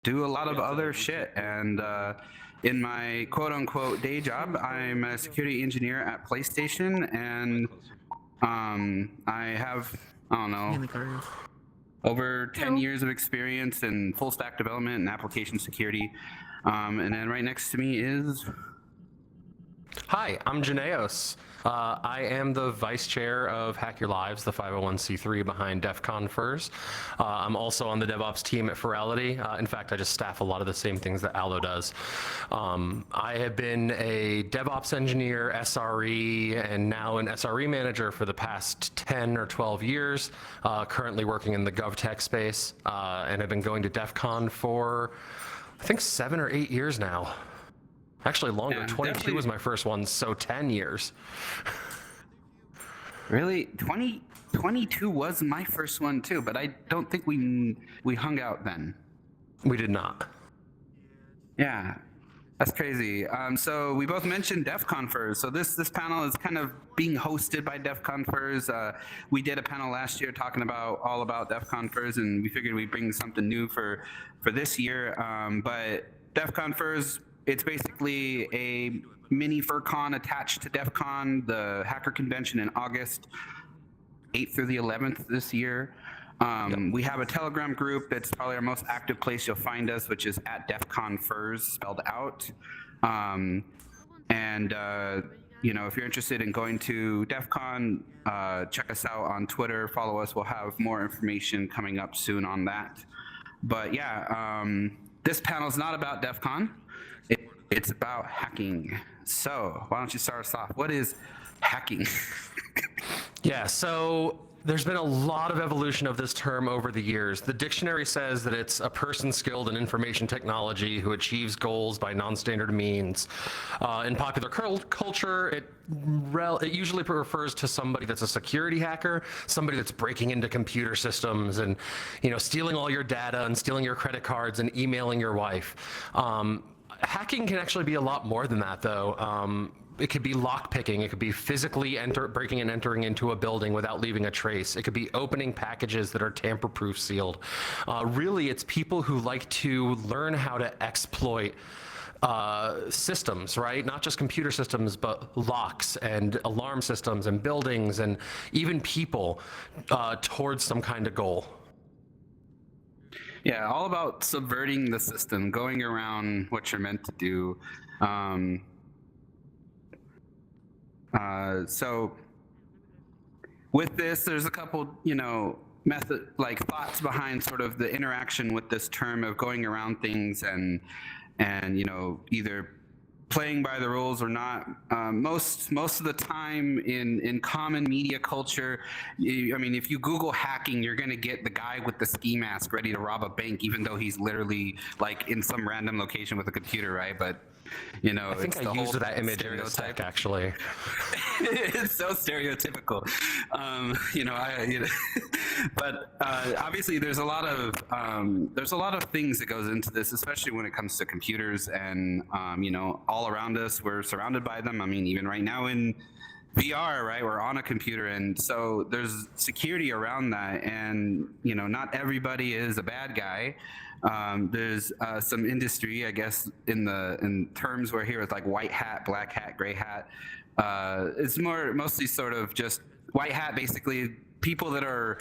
do a lot of other shit. And in my quote unquote day job, I'm a security engineer at PlayStation, and I have, I don't know, over 10 years of experience in full stack development and application security. And then right next to me is... Hi, I'm Janaeos. I am the vice chair of Hack Your Lives, the 501c3 behind DEFCON Furs. I'm also on the DevOps team at Furality. In fact, I just staff a lot of the same things that Allo does. I have been a DevOps engineer, SRE, and now an SRE manager for the past 10 or 12 years, currently working in the GovTech space, and I've been going to DEFCON for, I think, 7 or 8 years now. Actually longer. Yeah, 22 definitely. Was my first one, so 10 years. Really? 22 was my first one too, but I don't think we hung out then. We did not. Yeah, that's crazy. So we both mentioned DEFCON Furs. So this panel is kind of being hosted by DEFCON Furs. We did a panel last year talking all about DEFCON Furs, and we figured we'd bring something new for this year. But DEFCON Furs, it's basically a mini FurCon attached to DEFCON, the hacker convention in August 8th through the 11th this year. We have a Telegram group that's probably our most active place you'll find us, which is at DEFCON Furs, spelled out. You know, if you're interested in going to DEFCON, check us out on Twitter, follow us. We'll have more information coming up soon on that. But yeah, this panel is not about DEFCON. It's about hacking. So why don't you start us off? What is hacking? Yeah, so there's been a lot of evolution of this term over the years. The dictionary says that it's a person skilled in information technology who achieves goals by non-standard means. In popular culture, it usually refers to somebody that's a security hacker, somebody that's breaking into computer systems and, you know, stealing all your data and stealing your credit cards and emailing your wife. Hacking can actually be a lot more than that, though. It could be lockpicking. It could be physically breaking and entering into a building without leaving a trace. It could be opening packages that are tamper-proof sealed. Really, it's people who like to learn how to exploit systems, right? Not just computer systems, but locks and alarm systems and buildings and even people towards some kind of goal. Yeah, all about subverting the system, going around what you're meant to do. So with this, there's a couple, you know, thoughts behind sort of the interaction with this term of going around things and you know, either playing by the rules or not. Most of the time in common media culture, I mean, if you Google hacking, you're going to get the guy with the ski mask ready to rob a bank, even though he's literally like in some random location with a computer, right? But you know, I think I used that image in the deck, actually. It's so stereotypical. You know, but obviously there's a lot of things that goes into this, especially when it comes to computers and you know, all around us, we're surrounded by them. I mean, even right now in VR, right, we're on a computer, and so there's security around that, and you know, not everybody is a bad guy. There's some industry, I guess, in terms where here it's like white hat, black hat, gray hat. It's mostly sort of just white hat, basically people that are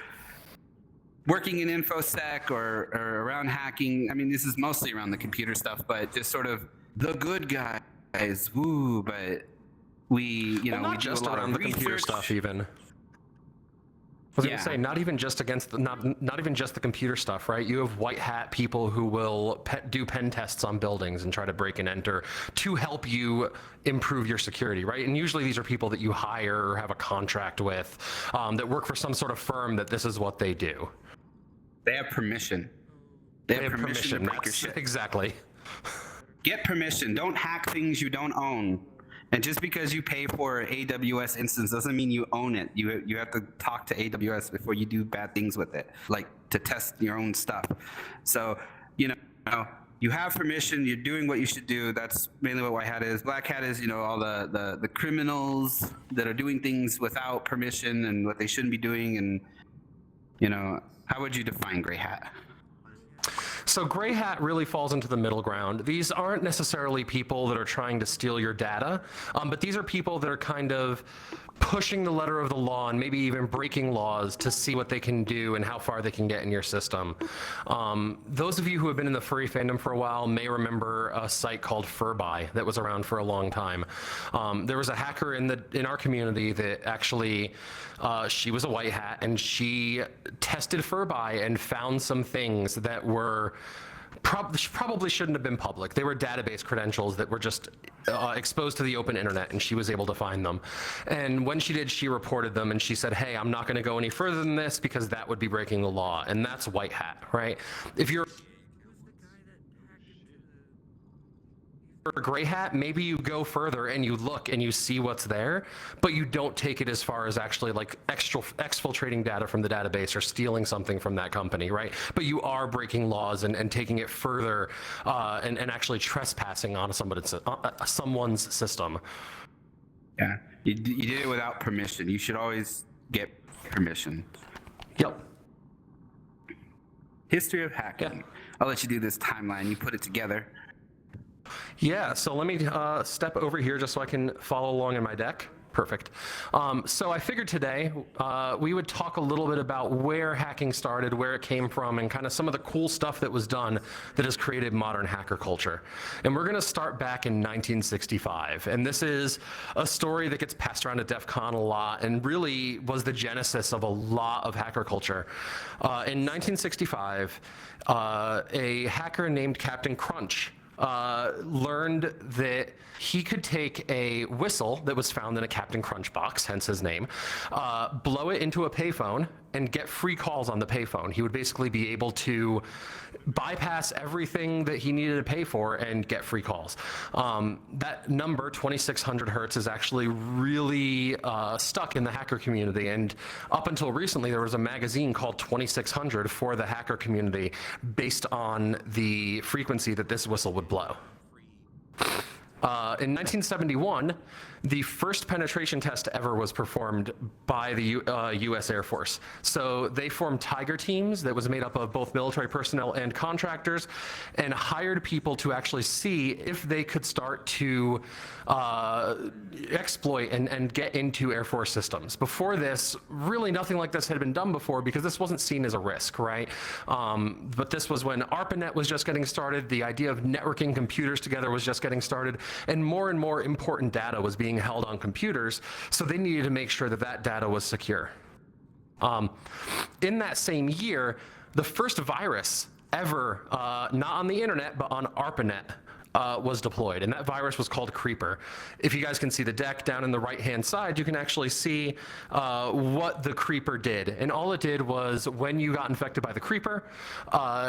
working in infosec or around hacking. I mean, this is mostly around the computer stuff, but just sort of the good guys. Woo, but we, you know, not we just do a lot around of the computer stuff, even. I was going to say, not even just not even just the computer stuff, right? You have white hat people who will do pen tests on buildings and try to break and enter to help you improve your security, right? And usually these are people that you hire or have a contract with that work for some sort of firm that this is what they do. They have permission. They have permission to break your shit. Exactly. Get permission. Don't hack things you don't own. And just because you pay for AWS instance doesn't mean you own it. You have to talk to AWS before you do bad things with it, like to test your own stuff. So, you know, you have permission, you're doing what you should do. That's mainly what white hat is. Black hat is, you know, all the criminals that are doing things without permission and what they shouldn't be doing. And, you know, how would you define gray hat? So gray hat really falls into the middle ground. These aren't necessarily people that are trying to steal your data, but these are people that are kind of pushing the letter of the law and maybe even breaking laws to see what they can do and how far they can get in your system. Those of you who have been in the furry fandom for a while may remember a site called Furby that was around for a long time. There was a hacker in our community that actually, she was a white hat, and she tested Furby and found some things that were probably shouldn't have been public. They were database credentials that were just exposed to the open internet, and she was able to find them. And when she did, she reported them, and she said, hey, I'm not going to go any further than this because that would be breaking the law. And that's white hat, right? If you're a gray hat, maybe you go further and you look and you see what's there, but you don't take it as far as actually like exfiltrating data from the database or stealing something from that company, right? But you are breaking laws and taking it further and actually trespassing on someone's system. Yeah, you did it without permission. You should always get permission. Yep. History of hacking. Yeah. I'll let you do this timeline. You put it together. Yeah, so let me step over here just so I can follow along in my deck. Perfect. So I figured today we would talk a little bit about where hacking started, where it came from, and kind of some of the cool stuff that was done that has created modern hacker culture. And we're going to start back in 1965. And this is a story that gets passed around at DEFCON a lot and really was the genesis of a lot of hacker culture. In 1965, a hacker named Captain Crunch learned that he could take a whistle that was found in a Captain Crunch box, hence his name, blow it into a payphone and get free calls on the payphone. He would basically be able to bypass everything that he needed to pay for and get free calls. That number, 2600 hertz, is actually really stuck in the hacker community. And up until recently, there was a magazine called 2600 for the hacker community based on the frequency that this whistle would blow. In 1971, the first penetration test ever was performed by the U.S. Air Force. So they formed Tiger teams that was made up of both military personnel and contractors, and hired people to actually see if they could start to exploit and get into Air Force systems. Before this, really nothing like this had been done before because this wasn't seen as a risk, right? But this was when ARPANET was just getting started, the idea of networking computers together was just getting started, and more important data was being held on computers, so they needed to make sure that that data was secure. In that same year, the first virus ever, not on the internet, but on ARPANET, was deployed, and that virus was called Creeper. If you guys can see the deck down in the right-hand side, you can actually see what the Creeper did. And all it did was, when you got infected by the Creeper,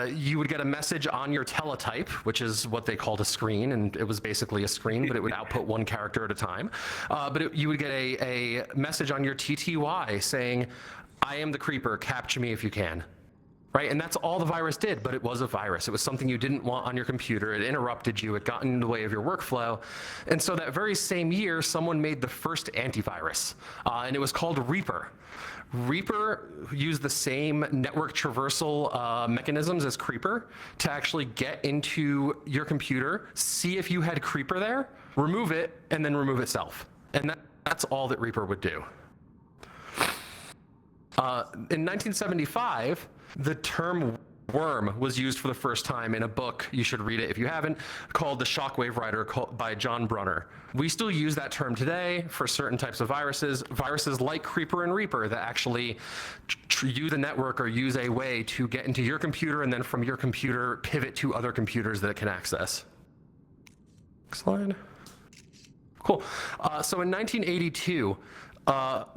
you would get a message on your teletype, which is what they called a screen, and it was basically a screen, but it would output one character at a time. You would get a message on your TTY saying, "I am the Creeper, capture me if you can." Right, and that's all the virus did, but it was a virus. It was something you didn't want on your computer. It interrupted you. It got in the way of your workflow. And so that very same year, someone made the first antivirus, and it was called Reaper. Reaper used the same network traversal mechanisms as Creeper to actually get into your computer, see if you had Creeper there, remove it, and then remove itself. And that's all that Reaper would do. In 1975, the term worm was used for the first time in a book, you should read it if you haven't, called The Shockwave Rider by John Brunner. We still use that term today for certain types of viruses like Creeper and Reaper that actually use a network or use a way to get into your computer and then from your computer pivot to other computers that it can access. Next slide. Cool. So in 1982,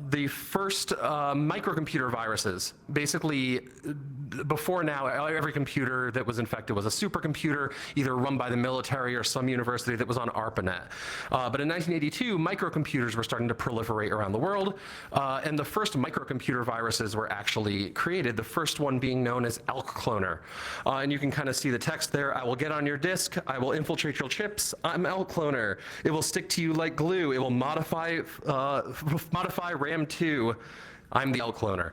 the first microcomputer viruses. Basically, before now, every computer that was infected was a supercomputer, either run by the military or some university that was on ARPANET. But in 1982, microcomputers were starting to proliferate around the world, and the first microcomputer viruses were actually created, the first one being known as Elk Cloner. And you can kind of see the text there. "I will get on your disk. I will infiltrate your chips. I'm Elk Cloner. It will stick to you like glue. It will modify RAM 2. I'm the Elk Cloner."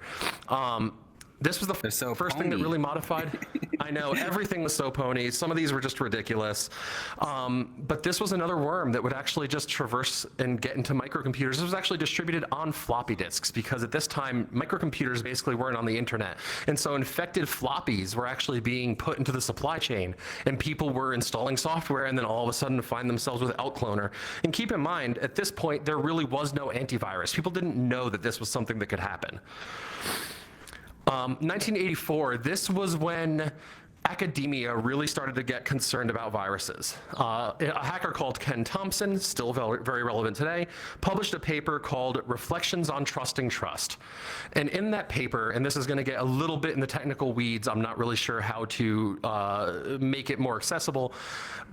This was the They're so first thing that pony. really modified. I know, everything was so pony. Some of these were just ridiculous. But this was another worm that would actually just traverse and get into microcomputers. This was actually distributed on floppy disks because at this time, microcomputers basically weren't on the internet. And so infected floppies were actually being put into the supply chain, and people were installing software and then all of a sudden find themselves with Outcloner. And keep in mind, at this point, there really was no antivirus. People didn't know that this was something that could happen. 1984, this was when academia really started to get concerned about viruses. A hacker called Ken Thompson, still very relevant today, published a paper called Reflections on Trusting Trust. And in that paper, and this is going to get a little bit in the technical weeds, I'm not really sure how to make it more accessible,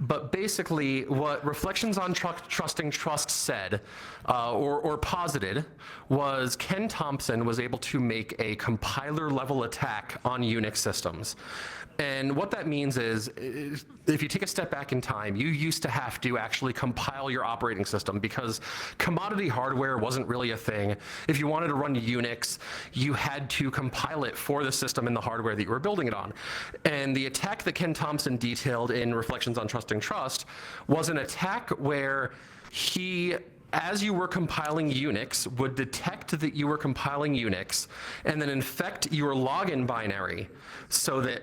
but basically what Reflections on Trusting Trust said, or posited, was Ken Thompson was able to make a compiler level attack on Unix systems. And what that means is, if you take a step back in time, you used to have to actually compile your operating system because commodity hardware wasn't really a thing. If you wanted to run Unix, you had to compile it for the system and the hardware that you were building it on. And the attack that Ken Thompson detailed in Reflections on Trusting Trust was an attack where he, as you were compiling Unix, would detect that you were compiling Unix and then infect your login binary so that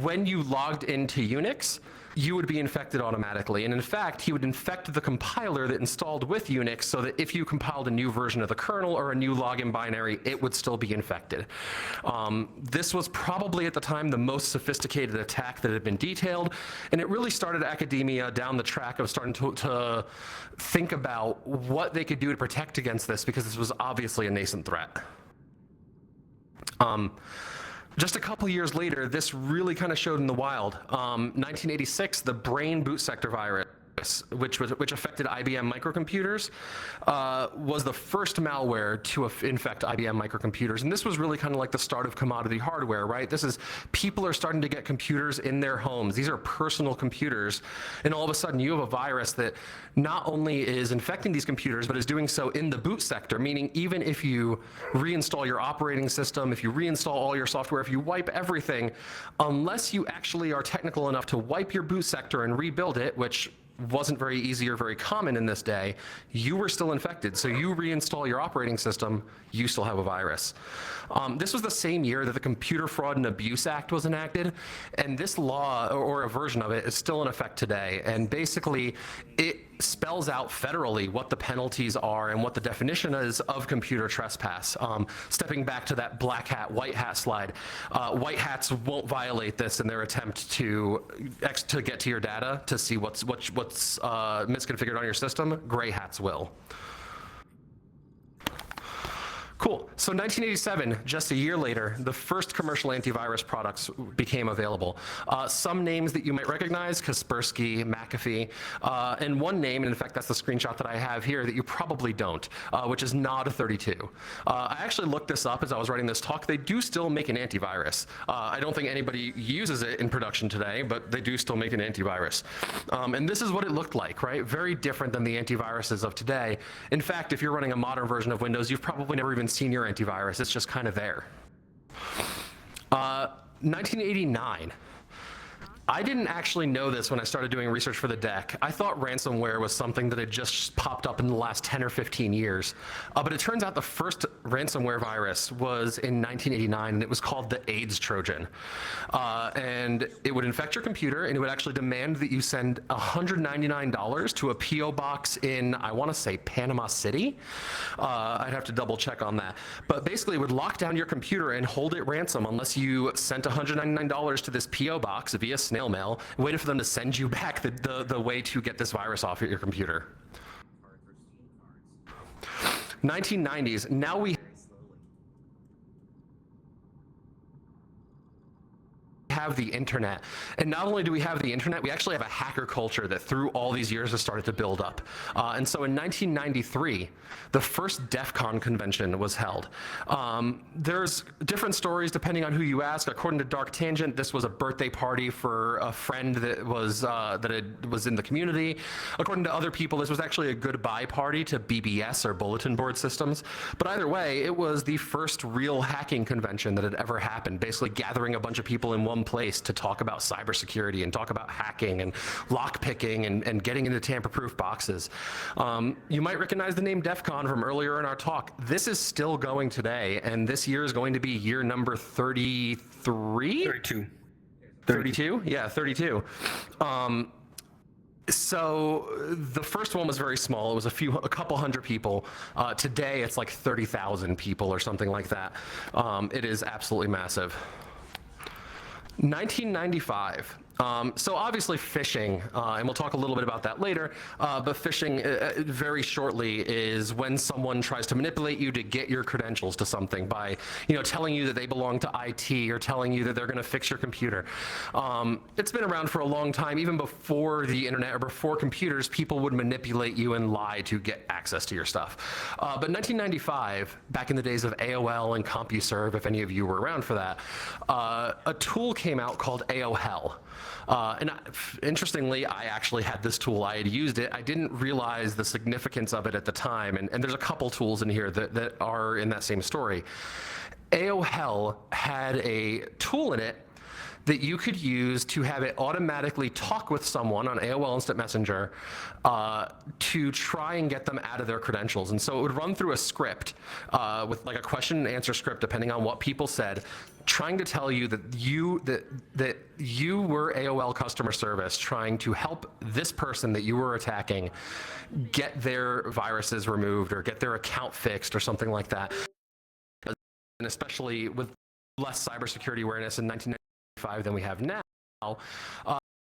when you logged into Unix, you would be infected automatically. And in fact, he would infect the compiler that installed with Unix so that if you compiled a new version of the kernel or a new login binary, it would still be infected. This was probably at the time the most sophisticated attack that had been detailed. And it really started academia down the track of starting to think about what they could do to protect against this, because this was obviously a nascent threat. Just a couple years later, this really kind of showed in the wild. 1986, the Brain boot sector virus, which affected IBM microcomputers, was the first malware to infect IBM microcomputers. And this was really kind of like the start of commodity hardware, right? This is, people are starting to get computers in their homes. These are personal computers. And all of a sudden you have a virus that not only is infecting these computers, but is doing so in the boot sector, meaning even if you reinstall your operating system, if you reinstall all your software, if you wipe everything, unless you actually are technical enough to wipe your boot sector and rebuild it, which wasn't very easy or very common in this day, you were still infected. So you reinstall your operating system, you still have a virus. This was the same year that the Computer Fraud and Abuse Act was enacted, and this law, or a version of it, is still in effect today. And basically, it spells out federally what the penalties are and what the definition is of computer trespass. Stepping back to that black hat, white hat slide, white hats won't violate this in their attempt to get to your data to see what's misconfigured on your system. Gray hats will. Cool. So 1987, just a year later, the first commercial antivirus products became available. Some names that you might recognize: Kaspersky, McAfee, and one name, and in fact that's the screenshot that I have here, that you probably don't, which is Nod32. I actually looked this up as I was writing this talk. They do still make an antivirus. I don't think anybody uses it in production today, but they do still make an antivirus. And this is what it looked like, right? Very different than the antiviruses of today. In fact, if you're running a modern version of Windows, you've probably never even seen your antivirus. It's just kind of there. 1989. I didn't actually know this when I started doing research for the deck. I thought ransomware was something that had just popped up in the last 10 or 15 years. But it turns out the first ransomware virus was in 1989, and it was called the AIDS Trojan. And it would infect your computer, and it would actually demand that you send $199 to a P.O. box in, I want to say, Panama City. I'd have to double check on that. But basically, it would lock down your computer and hold it ransom unless you sent $199 to this P.O. box via snail mail, and waited for them to send you back the way to get this virus off your computer. 1990s, now we have the internet. And not only do we have the internet, we actually have a hacker culture that through all these years has started to build up. And so in 1993, the first DEFCON convention was held. There's different stories depending on who you ask. According to Dark Tangent, this was a birthday party for a friend that was in the community. According to other people, this was actually a goodbye party to BBS, or bulletin board systems. But either way, it was the first real hacking convention that had ever happened, basically gathering a bunch of people in one place to talk about cybersecurity and talk about hacking and lockpicking and getting into tamper-proof boxes. You might recognize the name DEFCON from earlier in our talk. This is still going today, and this year is going to be year number 33? 32. 32? Yeah, 32. So the first one was very small. It was a couple hundred people. Today it's like 30,000 people or something like that. It is absolutely massive. 1995. So obviously phishing, and we'll talk a little bit about that later, but phishing very shortly is when someone tries to manipulate you to get your credentials to something by, telling you that they belong to IT or telling you that they're going to fix your computer. It's been around for a long time. Even before the internet or before computers, people would manipulate you and lie to get access to your stuff. But 1995, back in the days of AOL and CompuServe, if any of you were around for that, a tool came out called AOL. Interestingly, I actually had this tool. I had used it. I didn't realize the significance of it at the time. And there's a couple tools in here that are in that same story. AOL had a tool in it that you could use to have it automatically talk with someone on AOL Instant Messenger to try and get them out of their credentials. And so it would run through a script with like a question and answer script, depending on what people said, trying to tell you that you were AOL customer service trying to help this person that you were attacking get their viruses removed or get their account fixed or something like that. And especially with less cybersecurity awareness in 1995 than we have now,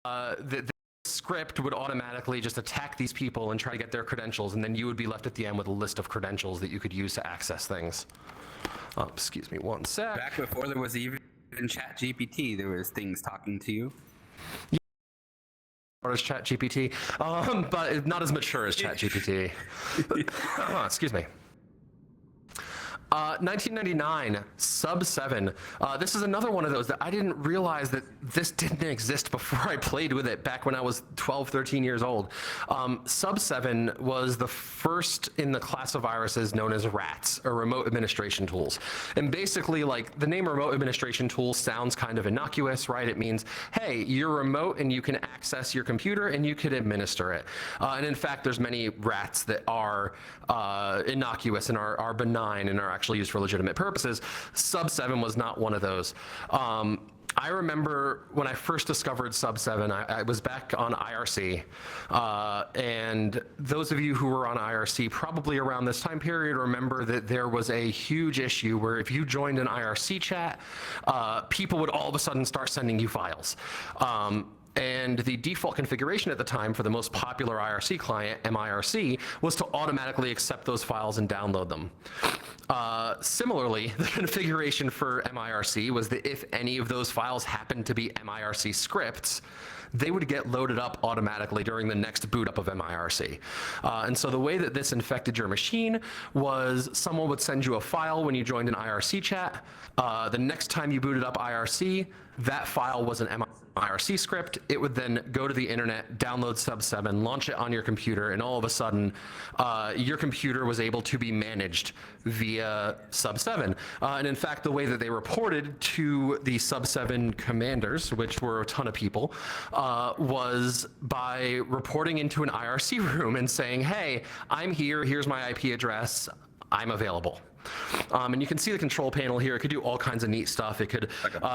the script would automatically just attack these people and try to get their credentials, and then you would be left at the end with a list of credentials that you could use to access things. Excuse me one sec. Back before there was even ChatGPT, there was things talking to you. As ChatGPT, but not as mature as ChatGPT. Excuse me. 1999, Sub 7. This is another one of those that I didn't realize that this didn't exist before I played with it back when I was 12, 13 years old. Sub 7 was the first in the class of viruses known as RATs, or remote administration tools. And basically, like, the name remote administration tool sounds kind of innocuous, right? It means, hey, you're remote and you can access your computer and you can administer it. And in fact, there's many RATs that are innocuous and are benign and are actually used for legitimate purposes. Sub 7 was not one of those. I remember when I first discovered Sub 7, I was back on IRC, and those of you who were on IRC probably around this time period remember that there was a huge issue where if you joined an IRC chat, people would all of a sudden start sending you files. And the default configuration at the time for the most popular IRC client, MIRC, was to automatically accept those files and download them. Similarly, the configuration for MIRC was that if any of those files happened to be MIRC scripts, they would get loaded up automatically during the next boot up of MIRC. And so the way that this infected your machine was someone would send you a file when you joined an IRC chat. The next time you booted up IRC, that file was an MIRC script. It would then go to the internet, download Sub 7, launch it on your computer, and all of a sudden, your computer was able to be managed via Sub 7. And in fact, the way that they reported to the Sub 7 commanders, which were a ton of people, was by reporting into an IRC room and saying, hey, I'm here, here's my IP address, I'm available. And you can see the control panel here. It could do all kinds of neat stuff. It could,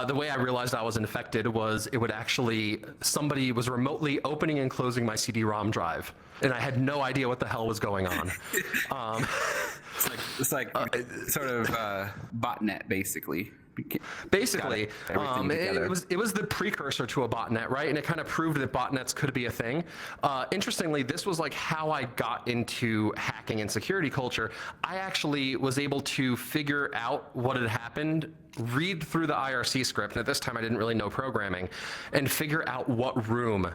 the way I realized I was infected was it would actually, somebody was remotely opening and closing my CD-ROM drive, and I had no idea what the hell was going on. It's like sort of botnet, basically. Basically, everything together. it was the precursor to a botnet, right? And it kind of proved that botnets could be a thing. Interestingly, this was like how I got into hacking and security culture. I actually was able to figure out what had happened, read through the IRC script, and at this time I didn't really know programming, and figure out what room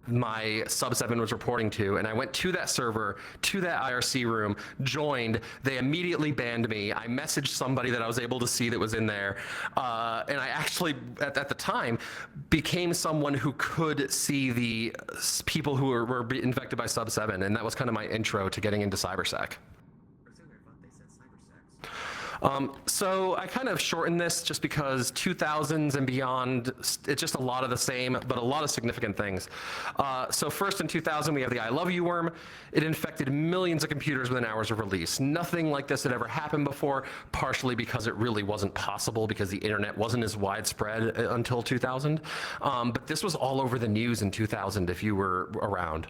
my sub-7 was reporting to, and I went to that server, to that IRC room, joined. They immediately banned me. I messaged somebody that I was able to see that was in there, and I actually, at the time, became someone who could see the people who were infected by sub-7, and that was kind of my intro to getting into cybersec. So I kind of shortened this just because 2000s and beyond, it's just a lot of the same, but a lot of significant things. So first in 2000, we have the I love you worm. It infected millions of computers within hours of release. Nothing like this had ever happened before, partially because it really wasn't possible because the internet wasn't as widespread until 2000. But this was all over the news in 2000 if you were around.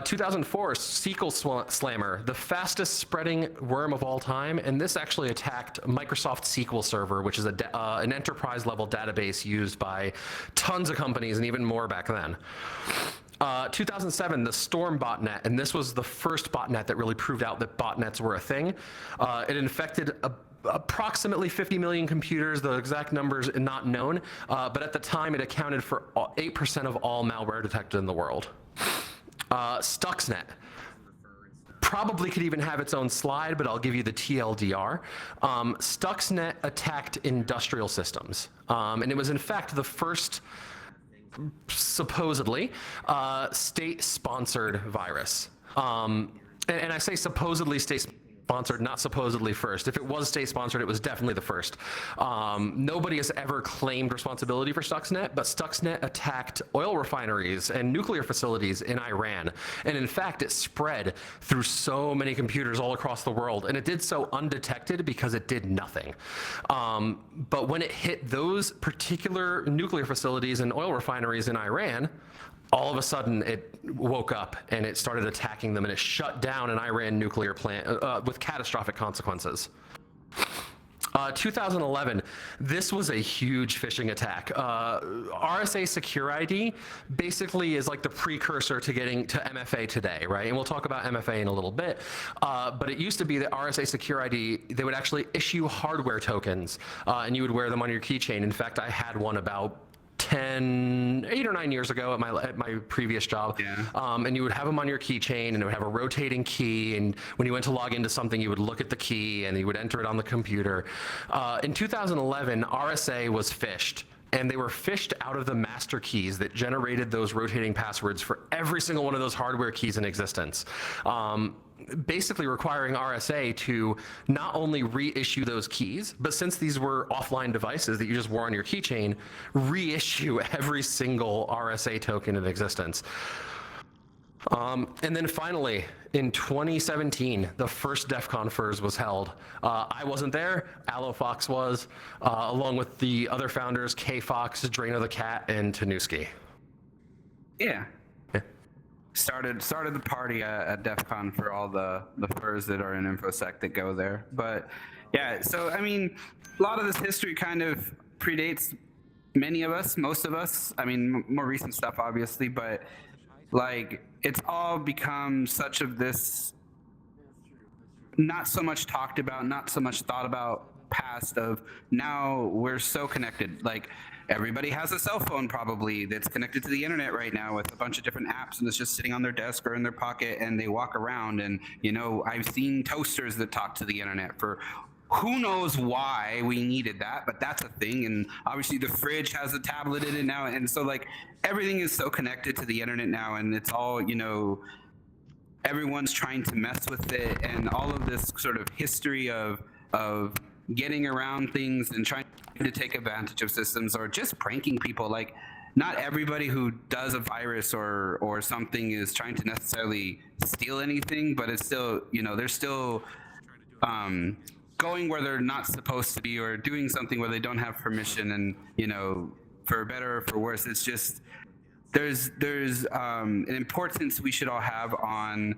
2004, SQL Slammer, the fastest spreading worm of all time, and this actually attacked Microsoft SQL Server, which is an enterprise-level database used by tons of companies and even more back then. 2007, the Storm botnet, and this was the first botnet that really proved out that botnets were a thing. It infected approximately 50 million computers, the exact numbers not known, but at the time it accounted for 8% of all malware detected in the world. Stuxnet. Probably could even have its own slide, but I'll give you the TLDR. Stuxnet attacked industrial systems, and it was in fact the first, supposedly, state-sponsored virus. And I say supposedly state-sponsored, not supposedly first. If it was state-sponsored, it was definitely the first. Nobody has ever claimed responsibility for Stuxnet, but Stuxnet attacked oil refineries and nuclear facilities in Iran. And in fact, it spread through so many computers all across the world. And it did so undetected because it did nothing. But when it hit those particular nuclear facilities and oil refineries in Iran, all of a sudden it woke up and it started attacking them, and it shut down an Iran nuclear plant with catastrophic consequences. 2011, this was a huge phishing attack. RSA Secure ID basically is like the precursor to getting to MFA today, right? And we'll talk about MFA in a little bit. But it used to be that RSA Secure ID, they would actually issue hardware tokens, and you would wear them on your keychain. In fact, I had one about 8 or 9 years ago at my previous job. Yeah. And you would have them on your keychain, and it would have a rotating key, and when you went to log into something, you would look at the key and you would enter it on the computer. In 2011, RSA was phished, and they were phished out of the master keys that generated those rotating passwords for every single one of those hardware keys in existence. Basically requiring RSA to not only reissue those keys, but since these were offline devices that you just wore on your keychain, reissue every single RSA token in existence. And then finally, in 2017, the first DEFCON Furs was held. I wasn't there, AlloFox was, along with the other founders, K-Fox, Drano the Cat, and Tanuski. Yeah. Started the party at DEFCON for all the furs that are in infosec that go there. But yeah, so I mean, a lot of this history kind of predates many of us, most of us. I mean, more recent stuff obviously, but like it's all become such of this not so much talked about, not so much thought about past of now we're so connected. Like everybody has a cell phone probably that's connected to the internet right now with a bunch of different apps, and it's just sitting on their desk or in their pocket, and they walk around. And you know, I've seen toasters that talk to the internet for who knows why we needed that, but that's a thing. And obviously the fridge has a tablet in it now, and so like everything is so connected to the internet now, and it's all, you know, everyone's trying to mess with it, and all of this sort of history of getting around things and trying to take advantage of systems or just pranking people. Like not everybody who does a virus or something is trying to necessarily steal anything, but it's still, you know, they're still going where they're not supposed to be, or doing something where they don't have permission. And, you know, for better or for worse, it's just, there's an importance we should all have on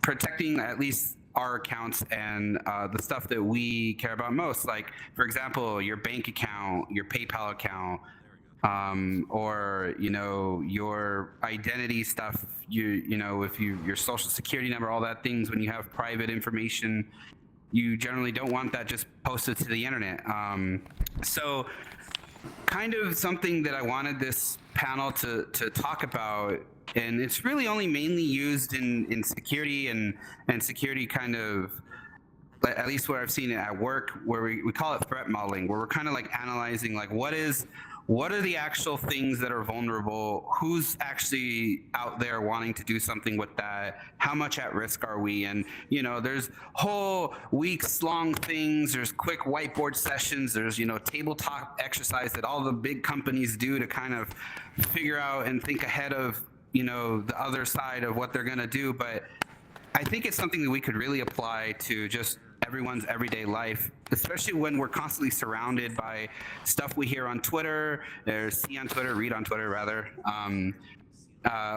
protecting at least our accounts and the stuff that we care about most. Like, for example, your bank account, your PayPal account, or your identity stuff. If your social security number, all that things. When you have private information, you generally don't want that just posted to the internet. So kind of something that I wanted this panel to talk about, and it's really only mainly used in security and security kind of, at least where I've seen it at work, where we call it threat modeling, where we're kind of like analyzing like what are the actual things that are vulnerable, who's actually out there wanting to do something with that, how much at risk are we? And there's whole weeks long things, there's quick whiteboard sessions, there's tabletop exercise that all the big companies do to kind of figure out and think ahead of the other side of what they're going to do. But I think it's something that we could really apply to just everyone's everyday life, especially when we're constantly surrounded by stuff we hear on Twitter, or see on Twitter, read on Twitter rather,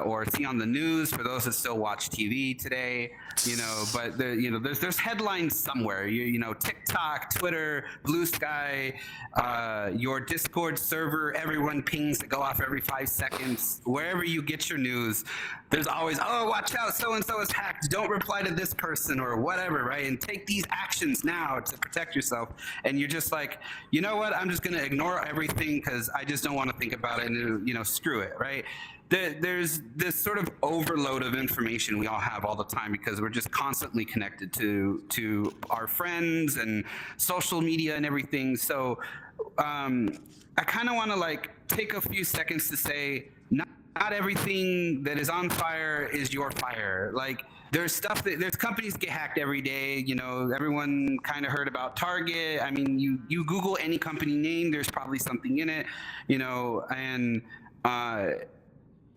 or see on the news for those that still watch TV today. But there's headlines somewhere. TikTok, Twitter, Blue Sky, your Discord server, everyone pings that go off every 5 seconds. Wherever you get your news, there's always, oh, watch out, so and so is hacked. Don't reply to this person or whatever, right? And take these actions now to protect yourself. And you're just like, you know what? I'm just going to ignore everything because I just don't want to think about it, and screw it, right? There's this sort of overload of information we all have all the time because we're just constantly connected to our friends and social media and everything. So I kind of want to like take a few seconds to say, not everything that is on fire is your fire. Like, there's companies get hacked every day. Everyone kind of heard about Target. I mean, you Google any company name, there's probably something in it, and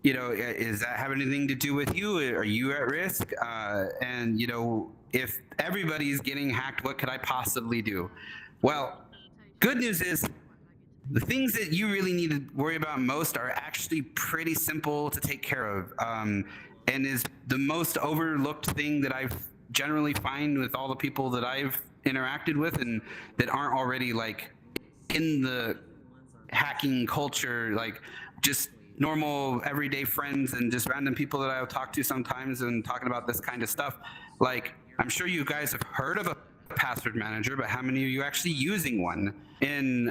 does that have anything to do with you? Are you at risk? And if everybody's getting hacked, what could I possibly do? Well, good news is the things that you really need to worry about most are actually pretty simple to take care of, and is the most overlooked thing that I've generally find with all the people that I've interacted with and that aren't already like in the hacking culture, like just normal everyday friends and just random people that I've talked to sometimes and talking about this kind of stuff. Like, I'm sure you guys have heard of a password manager, but how many of you actually using one? And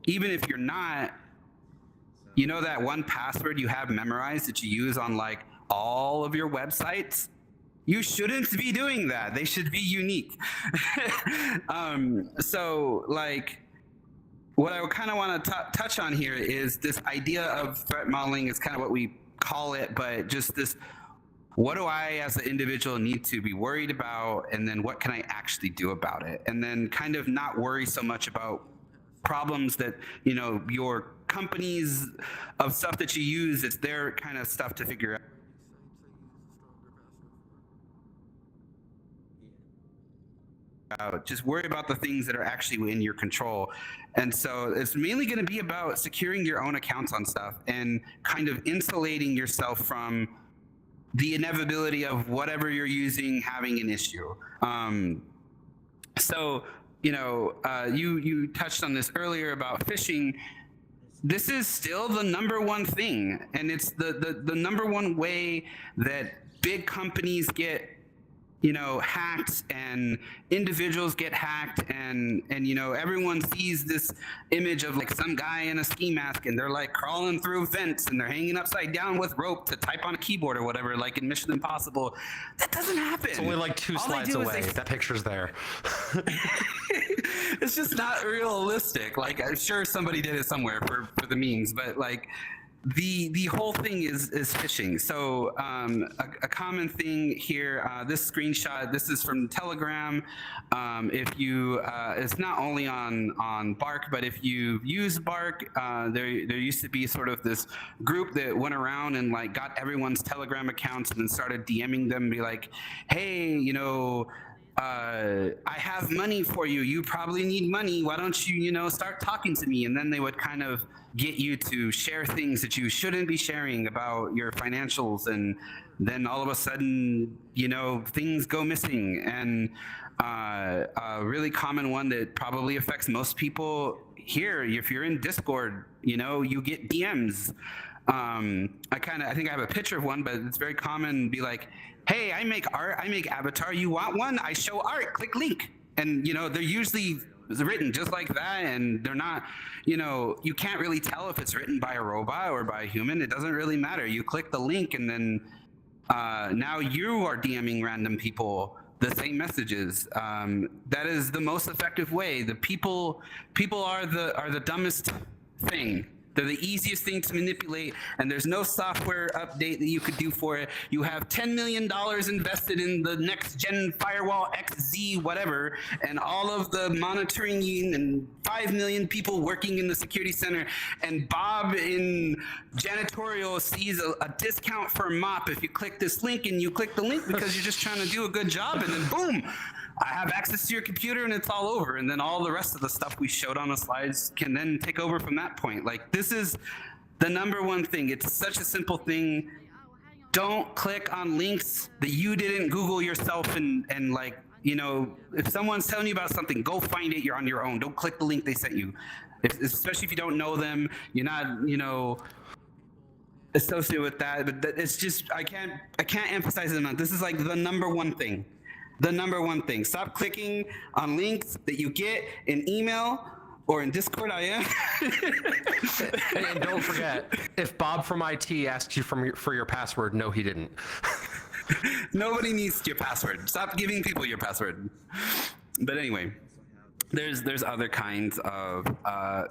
even if you're not, that one password you have memorized that you use on like all of your websites, you shouldn't be doing that. They should be unique. So like, what I kind of want to touch on here is this idea of threat modeling is kind of what we call it, but just this, what do I as an individual need to be worried about, and then what can I actually do about it? And then kind of not worry so much about problems that, your companies of stuff that you use, it's their kind of stuff to figure out. Just worry about the things that are actually in your control. And so it's mainly going to be about securing your own accounts on stuff and kind of insulating yourself from the inevitability of whatever you're using having an issue. You touched on this earlier about phishing. This is still the number one thing, and it's the number one way that big companies get hacked and individuals get hacked, and everyone sees this image of like some guy in a ski mask and they're like crawling through vents and they're hanging upside down with rope to type on a keyboard or whatever, like in Mission Impossible. That doesn't happen. It's only like 2 slides away. That picture's there. It's just not realistic. Like, I'm sure somebody did it somewhere for the memes, but like the whole thing is phishing. So a common thing here, this screenshot, this is from Telegram. If you, it's not only on Bark, but if you use Bark, there used to be sort of this group that went around and like got everyone's Telegram accounts and then started DMing them and be like, hey, I have money for you. You probably need money. Why don't you, start talking to me? And then they would kind of get you to share things that you shouldn't be sharing about your financials. And then all of a sudden, things go missing. And a really common one that probably affects most people here, if you're in Discord, you get DMs. I think I have a picture of one, but it's very common. Be like, hey, I make art, I make avatar. You want one? I show art. Click link. And they're usually written just like that, and they're not. You can't really tell if it's written by a robot or by a human. It doesn't really matter. You click the link, and then now you are DMing random people the same messages. That is the most effective way. The people are the dumbest thing. They're the easiest thing to manipulate, and there's no software update that you could do for it. You have $10 million invested in the next gen firewall XZ whatever, and all of the monitoring and 5 million people working in the security center, and Bob in janitorial sees a discount for a mop if you click this link, and you click the link because you're just trying to do a good job, and then boom, I have access to your computer and it's all over. And then all the rest of the stuff we showed on the slides can then take over from that point. Like, this is the number one thing. It's such a simple thing. Don't click on links that you didn't Google yourself and like, if someone's telling you about something, go find it. You're on your own. Don't click the link they sent you. Especially if you don't know them, you're not, associated with that. But it's just, I can't emphasize it enough. This is like the number one thing. The number one thing. Stop clicking on links that you get in email or in Discord. I am. And don't forget, if Bob from IT asks you for your password, no, he didn't. Nobody needs your password. Stop giving people your password. But anyway, there's other kinds of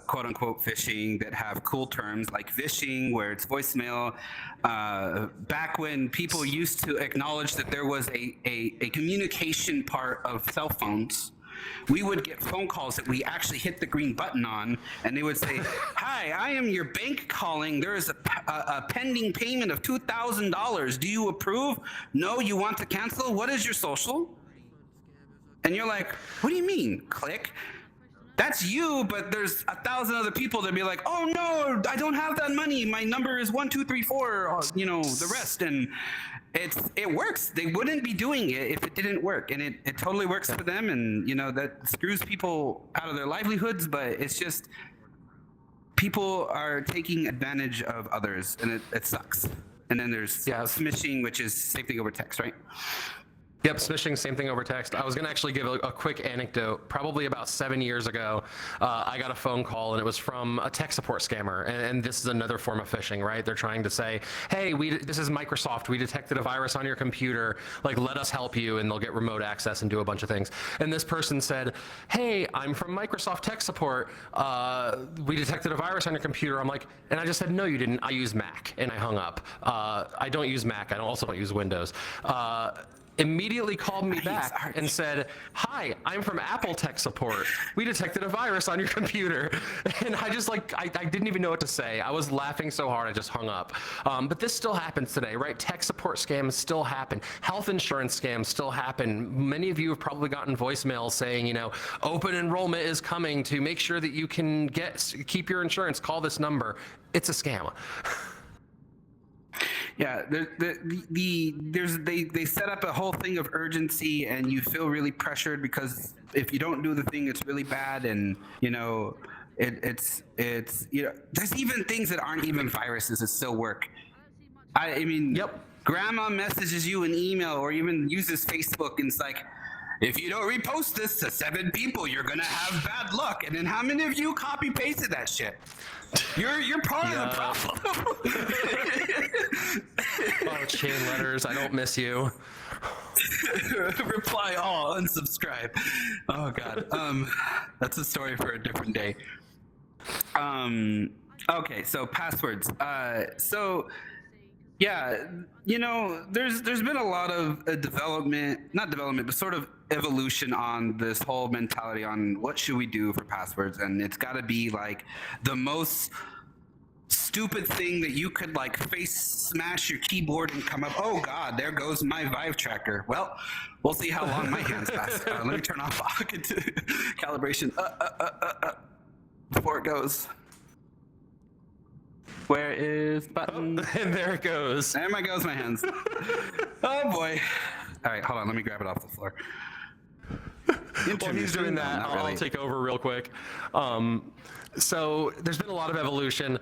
quote unquote phishing that have cool terms like phishing, where it's voicemail. Back when people used to acknowledge that there was a communication part of cell phones, we would get phone calls that we actually hit the green button on, and they would say, hi, I am your bank calling. There is a pending payment of $2,000. Do you approve? No, you want to cancel? What is your social? And you're like, what do you mean? Click. That's you, but there's 1,000 other people that be like, oh no, I don't have that money. My number is 1234, the rest. And it works. They wouldn't be doing it if it didn't work. And it totally works for them. And, that screws people out of their livelihoods, but it's just people are taking advantage of others, and it sucks. And then there's smishing, which is same thing over text, right? Yep, smishing, same thing over text. I was going to actually give a quick anecdote. Probably about 7 years ago, I got a phone call, and it was from a tech support scammer. And this is another form of phishing, right? They're trying to say, hey, this is Microsoft. We detected a virus on your computer. Like, let us help you. And they'll get remote access and do a bunch of things. And this person said, hey, I'm from Microsoft tech support. We detected a virus on your computer. I'm like, and I just said, no, you didn't. I use Mac. And I hung up. I don't use Mac. I also don't use Windows. Immediately called me back and said, hi, I'm from Apple tech support. We detected a virus on your computer. And I just I didn't even know what to say. I was laughing so hard I just hung up. But this still happens today, right? Tech support scams still happen. Health insurance scams still happen. Many of you have probably gotten voicemails saying, open enrollment is coming to make sure that you can keep your insurance. Call this number. It's a scam. Yeah, they set up a whole thing of urgency, and you feel really pressured because if you don't do the thing, it's really bad, and it's there's even things that aren't even viruses that still work. I mean, yep. Grandma messages you an email or even uses Facebook, and it's like, if you don't repost this to 7 people, you're gonna have bad luck. And then how many of you copy pasted that shit? You're part of the problem. Oh, chain letters. I don't miss you. Reply all, unsubscribe. Oh God. That's a story for a different day. Okay, so passwords. Yeah, there's been a lot of not development, but sort of evolution on this whole mentality on what should we do for passwords, and it's got to be like the most stupid thing that you could like face smash your keyboard and come up, oh God, there goes my Vive tracker. Well, we'll see how long my hands last. Let me turn off calibration before it goes. Where is button? Oh, and there it goes. There goes my hands. Oh boy. All right, hold on. Let me grab it off the floor. While he's doing that, I'll take over real quick. So there's been a lot of evolution.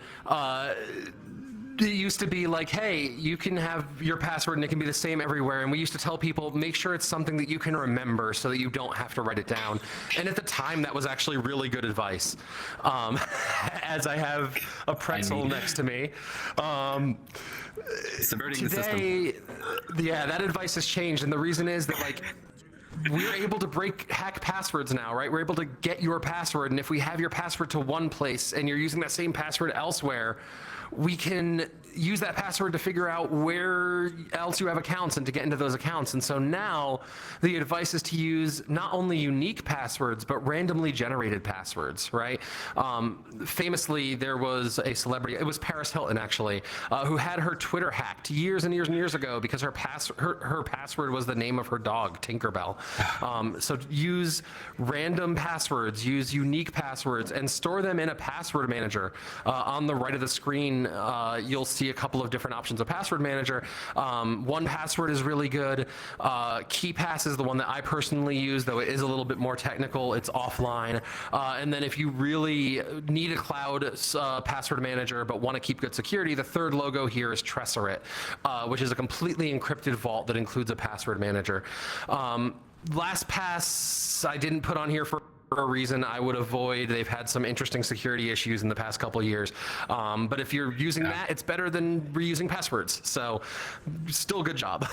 It used to be like, hey, you can have your password and it can be the same everywhere. And we used to tell people, make sure it's something that you can remember so that you don't have to write it down. And at the time, that was actually really good advice. As I have a pretzel next to me. Subverting the system. Yeah, that advice has changed. And the reason is that, like, we're able to hack passwords now, right? We're able to get your password. And if we have your password to one place and you're using that same password elsewhere, we can use that password to figure out where else you have accounts and to get into those accounts. And so now the advice is to use not only unique passwords, but randomly generated passwords, right? Famously, there was a celebrity, it was Paris Hilton actually, who had her Twitter hacked years and years and years ago because her password was the name of her dog, Tinkerbell. So use random passwords, use unique passwords, and store them in a password manager. On the right of the screen, you'll see a couple of different options of password manager. 1Password is really good. KeePass is the one that I personally use, though it is a little bit more technical. It's offline. And then if you really need a cloud password manager but want to keep good security, the third logo here is Treseret, which is a completely encrypted vault that includes a password manager. LastPass I didn't put on here for a reason. I would avoid. They've had some interesting security issues in the past couple of years. But if you're using that, it's better than reusing passwords. So still good job.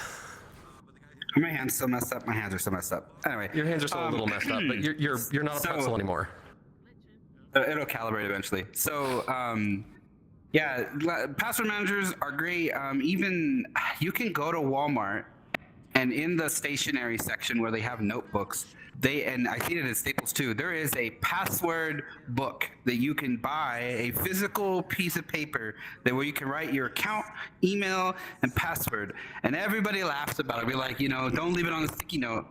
My hands still messed up. My hands are still messed up. Anyway. Your hands are still a little messed up, but you're not a pretzel anymore. It'll calibrate eventually. So yeah, password managers are great. Even you can go to Walmart and in the stationery section where they have notebooks, and I see it at Staples too, there is a password book that you can buy, a physical piece of paper where you can write your account, email, and password. And everybody laughs about it. Be like, don't leave it on a sticky note.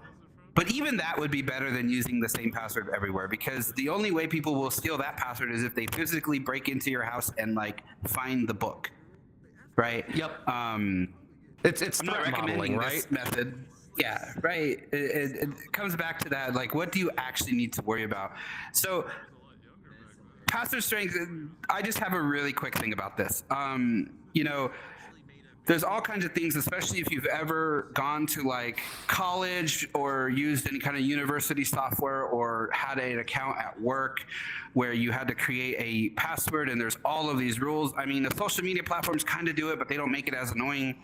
But even that would be better than using the same password everywhere, because the only way people will steal that password is if they physically break into your house and like find the book, right? Yep. It's I'm not recommending this method. Yeah, right. It comes back to that, like, what do you actually need to worry about? So password strength, I just have a really quick thing about this. There's all kinds of things, especially if you've ever gone to like college or used any kind of university software or had an account at work where you had to create a password and there's all of these rules. I mean, the social media platforms kind of do it, but they don't make it as annoying.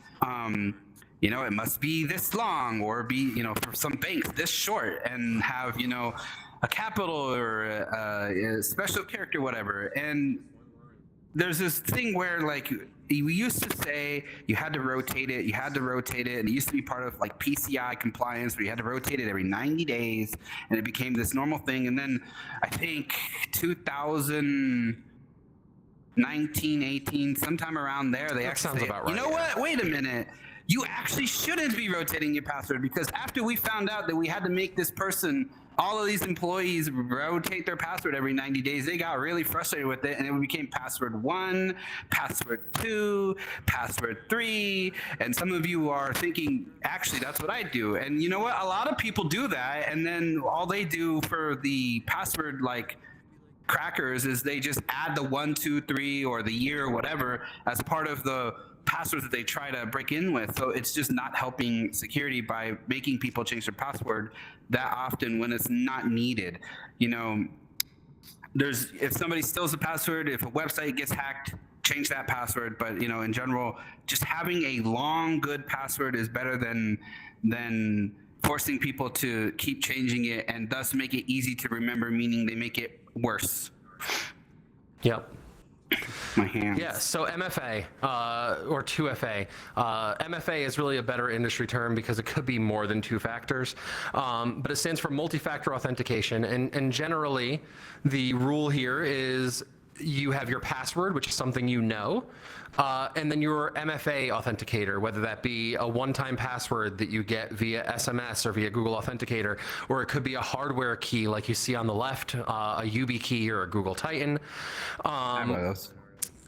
It must be this long or be, for some banks this short and have, a capital or a special character, whatever. And there's this thing where like we used to say you had to rotate it, and it used to be part of like PCI compliance where you had to rotate it every 90 days, and it became this normal thing. And then I think 2019, 18, sometime around there, they actually sounds about right. You know what? Wait a minute. You actually shouldn't be rotating your password, because after we found out that we had to make this person, all of these employees rotate their password every 90 days, they got really frustrated with it, and it became password 1, password 2, password 3, and some of you are thinking, actually, that's what I do. And you know what? A lot of people do that, and then all they do for the password, like, crackers is they just add the 1, 2, 3 or the year or whatever as part of the passwords that they try to break in with. So it's just not helping security by making people change their password that often when it's not needed. If somebody steals a password, if a website gets hacked, change that password. But in general, just having a long good password is better than forcing people to keep changing it and thus make it easy to remember, meaning they make it worse. Yep. My hands. Yeah, so MFA or 2FA. MFA is really a better industry term because it could be more than 2 factors, but it stands for multi-factor authentication. And generally, the rule here is you have your password, which is something you know, and then your MFA authenticator, whether that be a one-time password that you get via SMS or via Google Authenticator, or it could be a hardware key like you see on the left, a YubiKey or a Google Titan. I have one of those.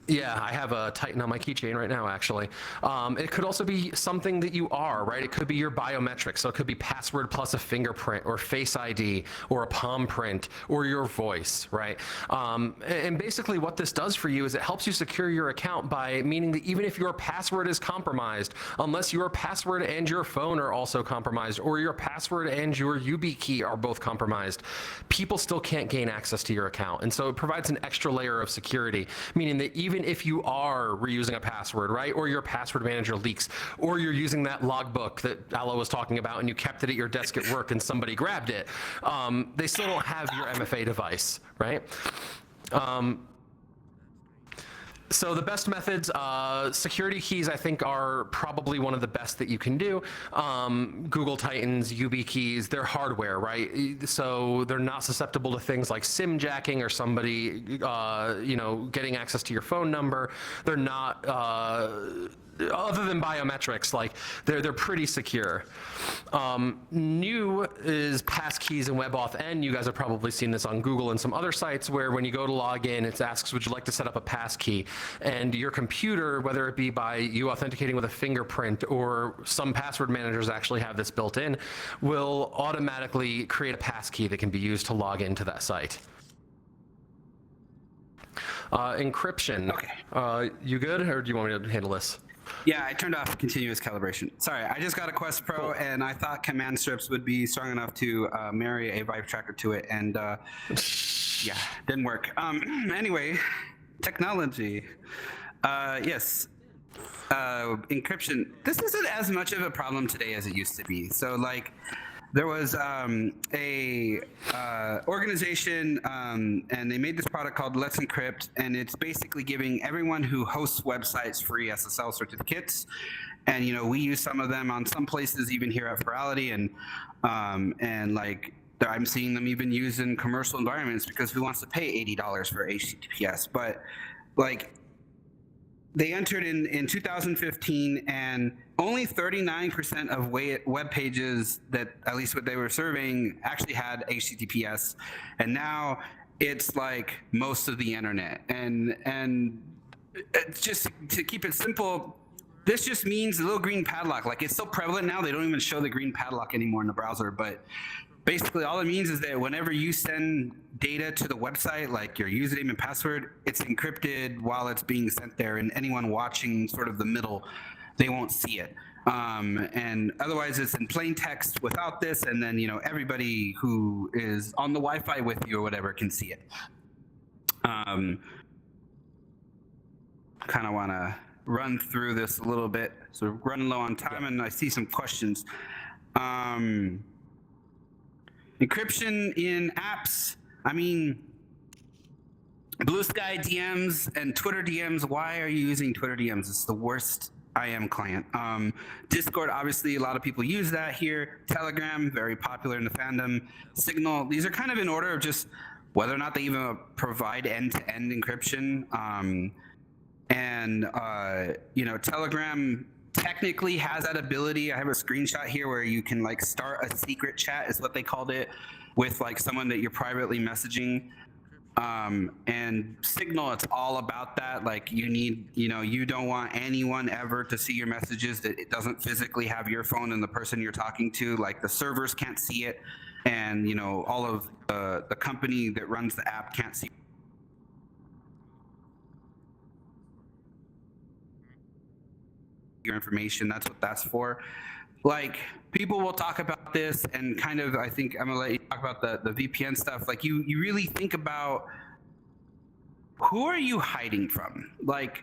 Yeah, I have a Titan on my keychain right now, actually. It could also be something that you are, right? It could be your biometrics. So it could be password plus a fingerprint or Face ID or a palm print or your voice, right? And basically what this does for you is it helps you secure your account by meaning that even if your password is compromised, unless your password and your phone are also compromised or your password and your YubiKey are both compromised, people still can't gain access to your account. And so it provides an extra layer of security, meaning that even if you are reusing a password, right, or your password manager leaks, or you're using that logbook that Aloe was talking about and you kept it at your desk at work and somebody grabbed it, they still don't have your MFA device, right? So the best methods, security keys, I think, are probably one of the best that you can do. Google Titans, YubiKeys, they're hardware, right? So they're not susceptible to things like SIM jacking or somebody, getting access to your phone number. They're not, other than biometrics, like they're pretty secure. New is passkeys and WebAuthn. You guys have probably seen this on Google and some other sites where when you go to log in, it asks, would you like to set up a passkey? And your computer, whether it be by you authenticating with a fingerprint or some password managers actually have this built in, will automatically create a passkey that can be used to log into that site. Encryption. Okay. You good, or do you want me to handle this? Yeah, I turned off continuous calibration. Sorry, I just got a Quest Pro, and I thought command strips would be strong enough to marry a Vive tracker to it, and yeah, didn't work. Anyway, technology. Yes, encryption. This isn't as much of a problem today as it used to be. So, like, there was a organization, and they made this product called Let's Encrypt, and it's basically giving everyone who hosts websites free SSL certificates. And we use some of them on some places, even here at Furality, and like I'm seeing them even used in commercial environments because who wants to pay $80 for HTTPS? But like, they entered in 2015, and only 39% of web pages that, at least what they were serving, actually had HTTPS, and now it's like most of the internet. And it's just, to keep it simple, this just means a little green padlock. Like, it's so prevalent now, they don't even show the green padlock anymore in the browser, but basically all it means is that whenever you send data to the website, like your username and password, it's encrypted while it's being sent there, and anyone watching sort of the middle, they won't see it. And otherwise it's in plain text without this, and then everybody who is on the Wi-Fi with you or whatever can see it. Kind of want to run through this a little bit, so we're running low on time, and I see some questions. Encryption in apps. I mean, Blue Sky DMs and Twitter DMs. Why are you using Twitter DMs? It's the worst IM client. Discord, obviously, a lot of people use that here. Telegram, very popular in the fandom. Signal. These are kind of in order of just whether or not they even provide end-to-end encryption. Telegram technically has that ability. I have a screenshot here where you can like start a secret chat, is what they called it, with like someone that you're privately messaging. And Signal, it's all about that. Like, you need, you don't want anyone ever to see your messages that it doesn't physically have your phone and the person you're talking to. Like, the servers can't see it, and all of the company that runs the app can't see your information. That's what that's for. Like, people will talk about this, and kind of, I think I'm gonna let you talk about the VPN stuff. Like, you really think about, who are you hiding from? Like,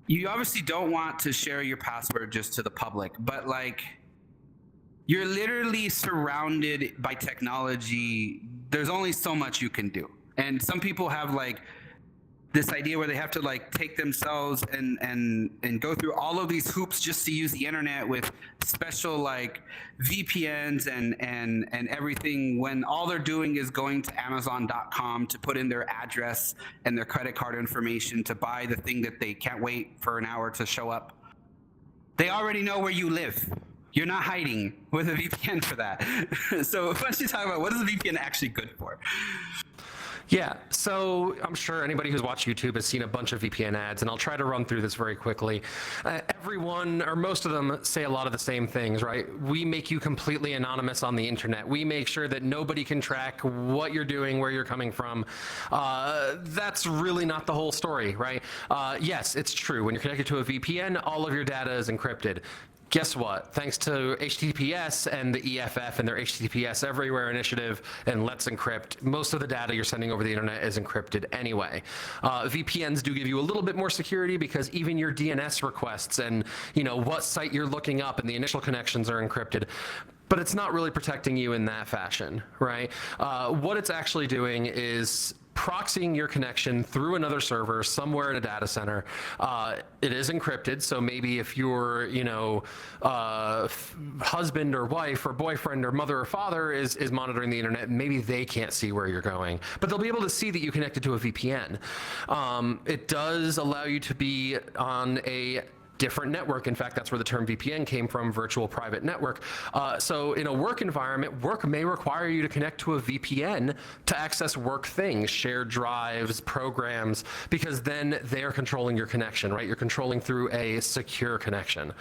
you obviously don't want to share your password just to the public, but like, you're literally surrounded by technology. There's only so much you can do. And some people have like this idea where they have to like take themselves and go through all of these hoops just to use the internet with special like VPNs and everything, when all they're doing is going to Amazon.com to put in their address and their credit card information to buy the thing that they can't wait for an hour to show up. They already know where you live. You're not hiding with a VPN for that. So why don't you talk about what is a VPN actually good for? Yeah, so I'm sure anybody who's watched YouTube has seen a bunch of VPN ads, and I'll try to run through this very quickly. Everyone, or most of them, say a lot of the same things, right? We make you completely anonymous on the internet. We make sure that nobody can track what you're doing, where you're coming from. That's really not the whole story, right? Yes, it's true. When you're connected to a VPN, all of your data is encrypted. Guess what? Thanks to HTTPS and the EFF and their HTTPS Everywhere initiative and Let's Encrypt, most of the data you're sending over the internet is encrypted anyway. VPNs do give you a little bit more security because even your DNS requests and what site you're looking up and the initial connections are encrypted. But it's not really protecting you in that fashion, right? What it's actually doing is proxying your connection through another server somewhere in a data center. It is encrypted, so maybe if your husband or wife or boyfriend or mother or father is monitoring the internet, maybe they can't see where you're going, but they'll be able to see that you connected to a VPN. It does allow you to be on a different network. In fact, that's where the term VPN came from, virtual private network. So in a work environment, work may require you to connect to a VPN to access work things, shared drives, programs, because then they're controlling your connection, right? You're controlling through a secure connection.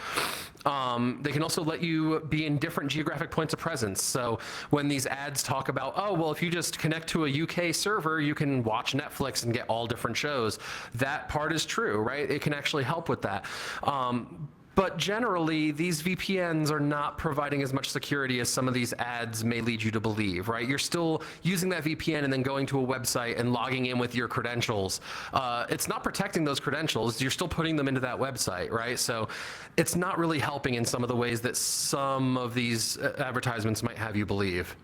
They can also let you be in different geographic points of presence. So when these ads talk about, oh, well, if you just connect to a UK server, you can watch Netflix and get all different shows. That part is true, right? It can actually help with that. But generally, these VPNs are not providing as much security as some of these ads may lead you to believe, right? You're still using that VPN and then going to a website and logging in with your credentials. It's not protecting those credentials. You're still putting them into that website, right? So it's not really helping in some of the ways that some of these advertisements might have you believe.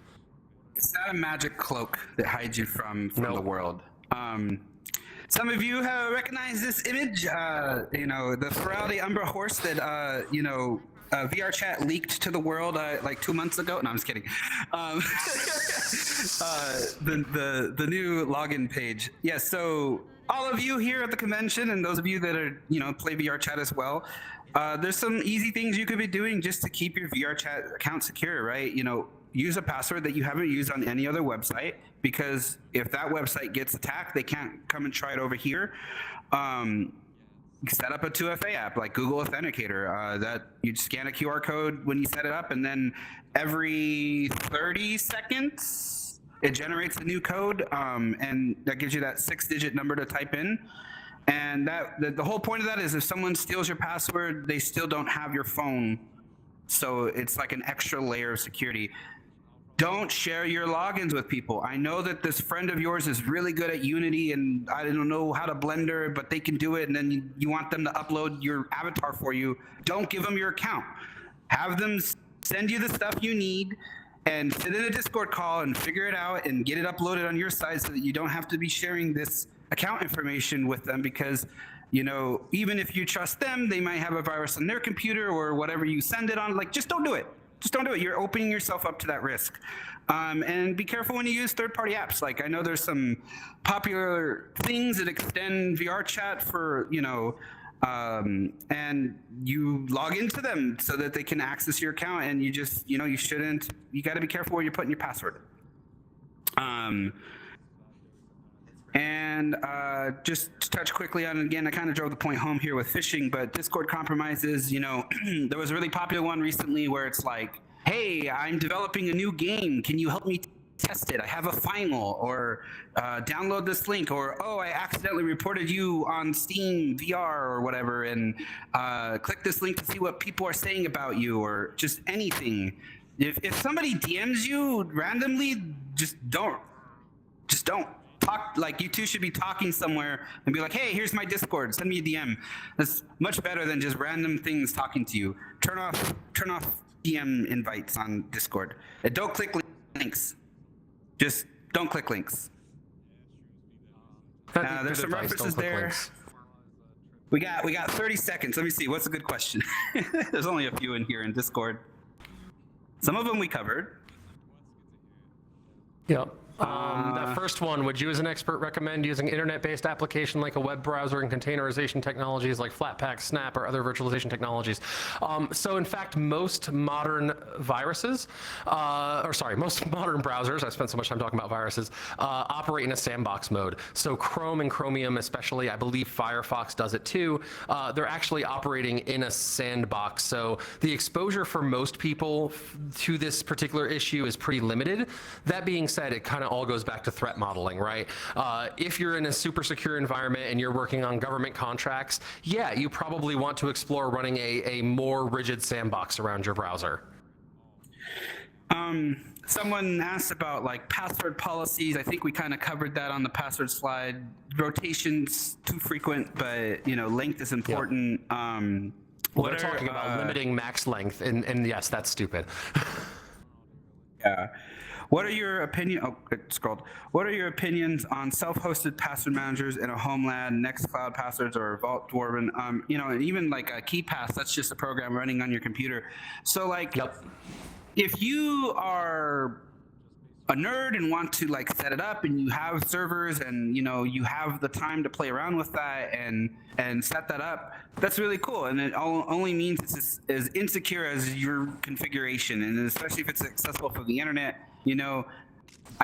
It's not a magic cloak that hides you from Nope. the world. Some of you have recognized this image, the Furality Umbra horse that, VR chat leaked to the world like 2 months ago. No, I'm just kidding. The new login page. Yeah, so all of you here at the convention and those of you that are, play VR chat as well, there's some easy things you could be doing just to keep your VR chat account secure, right? Use a password that you haven't used on any other website, because if that website gets attacked, they can't come and try it over here. Set up a 2FA app like Google Authenticator that you scan a QR code when you set it up, and then every 30 seconds it generates a new code, and that gives you that 6-digit number to type in. And the whole point of that is if someone steals your password, they still don't have your phone. So it's like an extra layer of security. Don't share your logins with people. I know that this friend of yours is really good at Unity and I don't know how to Blender, but they can do it, and then you want them to upload your avatar for you. Don't give them your account. Have them send you the stuff you need and sit in a Discord call and figure it out and get it uploaded on your side so that you don't have to be sharing this account information with them, because even if you trust them, they might have a virus on their computer or whatever you send it on. Like, just don't do it. Just don't do it. You're opening yourself up to that risk. And be careful when you use third-party apps. Like, I know there's some popular things that extend VR chat for, and you log into them so that they can access your account, and you just, you got to be careful where you're putting your password. And just to touch quickly on, again, I kind of drove the point home here with phishing, but Discord compromises, there was a really popular one recently where it's like, hey, I'm developing a new game. Can you help me test it? I have a final, or download this link, or, oh, I accidentally reported you on Steam VR or whatever, and click this link to see what people are saying about you, or just anything. If somebody DMs you randomly, just don't. Talk, like, you two should be talking somewhere and be like, hey, here's my Discord, send me a DM. That's much better than just random things talking to you. Turn off DM invites on Discord. And don't click links. Just don't click links. There's some references there. We got 30 seconds. Let me see. What's a good question? There's only a few in here in Discord. Some of them we covered. Yep. That first one, would you as an expert recommend using internet-based application like a web browser and containerization technologies like Flatpak, Snap, or other virtualization technologies? So in fact, most modern viruses, most modern browsers, I spent so much time talking about viruses, operate in a sandbox mode. So Chrome and Chromium especially, I believe Firefox does it too, they're actually operating in a sandbox. So the exposure for most people to this particular issue is pretty limited. That being said, it kind of all goes back to threat modeling, right? If you're in a super secure environment and you're working on government contracts, yeah, you probably want to explore running a more rigid sandbox around your browser. Someone asked about like password policies. I think we kind of covered that on the password slide. Rotation's too frequent, but length is important. Yep. We're talking about limiting max length, and yes, that's stupid. Yeah. What are your opinion? Oh, it scrolled. What are your opinions on self-hosted password managers in a Homeland, Nextcloud passwords, or Vault Dwarven? And even like a KeyPass, that's just a program running on your computer. So like, yep. If you are a nerd and want to like set it up, and you have servers, and you have the time to play around with that and set that up, that's really cool. And it only means it's as insecure as your configuration, and especially if it's accessible from the internet. I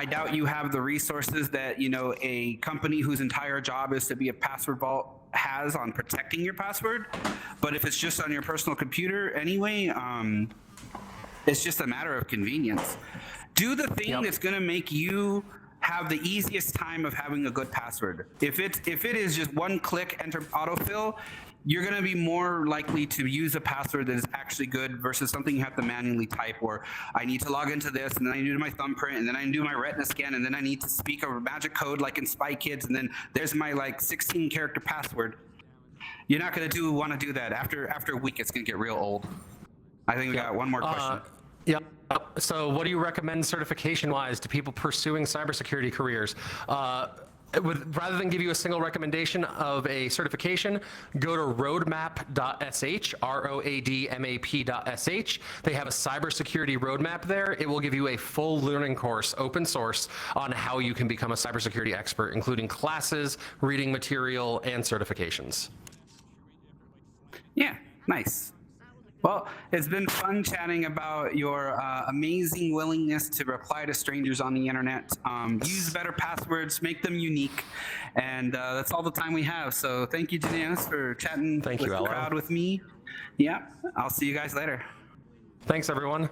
doubt you have the resources that a company whose entire job is to be a password vault has on protecting your password. But if it's just on your personal computer anyway, it's just a matter of convenience. Do the thing that's going to make you have the easiest time of having a good password. If it is just one click, enter autofill, you're going to be more likely to use a password that is actually good versus something you have to manually type, or I need to log into this, and then I do my thumbprint, and then I do my retina scan, and then I need to speak a magic code like in Spy Kids, and then there's my like 16 character password. You're not going to want to do that. After a week, it's going to get real old. I think we got one more question. Yep. So what do you recommend certification-wise to people pursuing cybersecurity careers? Rather than give you a single recommendation of a certification, go to roadmap.sh, roadmap.sh. They have a cybersecurity roadmap there. It will give you a full learning course, open source, on how you can become a cybersecurity expert, including classes, reading material, and certifications. Yeah, nice. Well, it's been fun chatting about your amazing willingness to reply to strangers on the internet. Use better passwords, make them unique, and that's all the time we have. So thank you, Janice, for chatting with the crowd with me. Yeah, I'll see you guys later. Thanks, everyone.